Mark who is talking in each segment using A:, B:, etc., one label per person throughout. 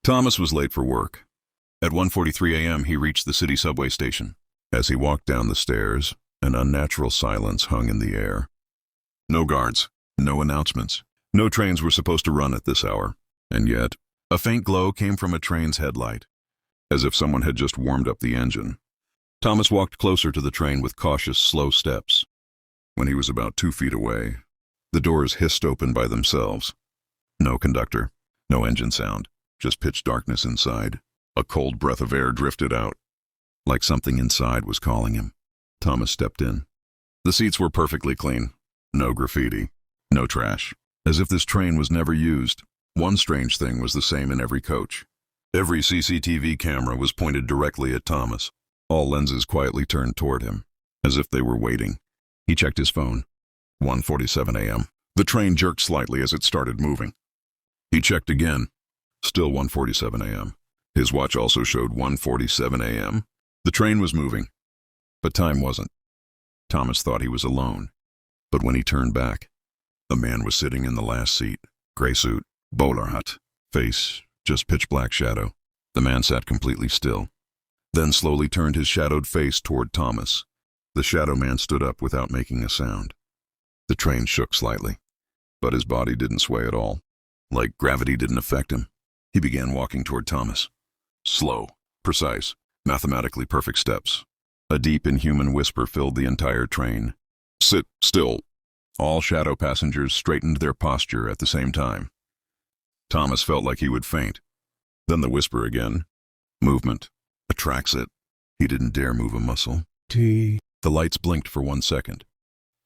A: Thomas was late for work. At 1:43 a.m. he reached the city subway station. As he walked down the stairs, an unnatural silence hung in the air. No guards, no announcements. No trains were supposed to run at this hour, and yet a faint glow came from a train's headlight, as if someone had just warmed up the engine. Thomas walked closer to the train with cautious, slow steps. When he was about 2 feet away, the doors hissed open by themselves. No conductor, no engine sound, just pitch darkness inside. A cold breath of air drifted out, like something inside was calling him. Thomas stepped in. The seats were perfectly clean. No graffiti, no trash, as if this train was never used. One strange thing was the same in every coach. Every CCTV camera was pointed directly at Thomas. All lenses quietly turned toward him, as if they were waiting. He checked his phone. 1:47 a.m. The train jerked slightly as it started moving. He checked again. Still 1:47 a.m. His watch also showed 1:47 a.m. The train was moving, but time wasn't. Thomas thought he was alone, but when he turned back, a man was sitting in the last seat. Gray suit, bowler hat, face just pitch black shadow. The man sat completely still, then slowly turned his shadowed face toward Thomas. The shadow man stood up without making a sound. The train shook slightly, but his body didn't sway at all. Like gravity didn't affect him. He began walking toward Thomas. Slow, precise, mathematically perfect steps. A deep, inhuman whisper filled the entire train. Sit still. All shadow passengers straightened their posture at the same time. Thomas felt like he would faint. Then the whisper again. Movement attracts it. He didn't dare move a muscle. The lights blinked for 1 second.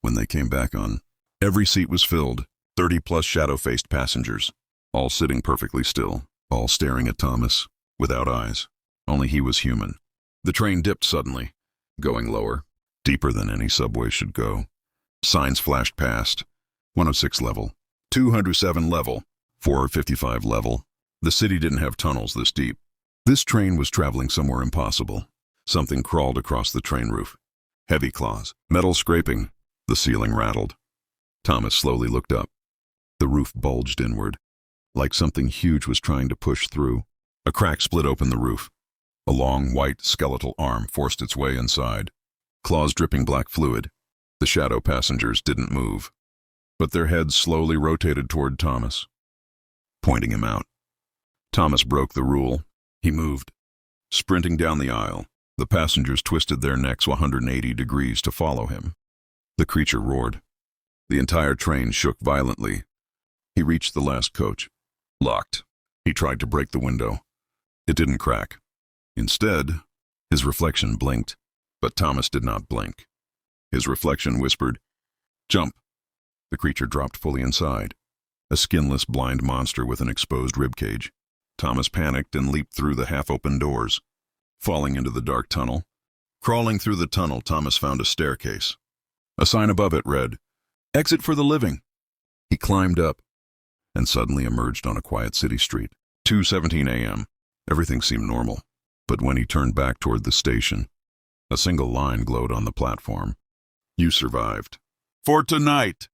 A: When they came back on, every seat was filled, 30-plus shadow-faced passengers, all sitting perfectly still, all staring at Thomas, without eyes. Only he was human. The train dipped suddenly, going lower, deeper than any subway should go. Signs flashed past. 106 level, 207 level, 455 level. The city didn't have tunnels this deep. This train was traveling somewhere impossible. Something crawled across the train roof. Heavy claws, metal scraping. The ceiling rattled. Thomas slowly looked up. The roof bulged inward, like something huge was trying to push through. A crack split open the roof. A long, white, skeletal arm forced its way inside. Claws dripping black fluid. The shadow passengers didn't move, but their heads slowly rotated toward Thomas, pointing him out. Thomas broke the rule. He moved. Sprinting down the aisle, the passengers twisted their necks 180 degrees to follow him. The creature roared. The entire train shook violently. He reached the last coach. Locked. He tried to break the window. It didn't crack. Instead, his reflection blinked, but Thomas did not blink. His reflection whispered, "Jump." The creature dropped fully inside, a skinless blind monster with an exposed ribcage. Thomas panicked and leaped through the half-open doors, falling into the dark tunnel. Crawling through the tunnel, Thomas found a staircase. A sign above it read, "Exit for the living." He climbed up and suddenly emerged on a quiet city street. 2:17 a.m. Everything seemed normal, but when he turned back toward the station, a single line glowed on the platform. "You survived. For tonight."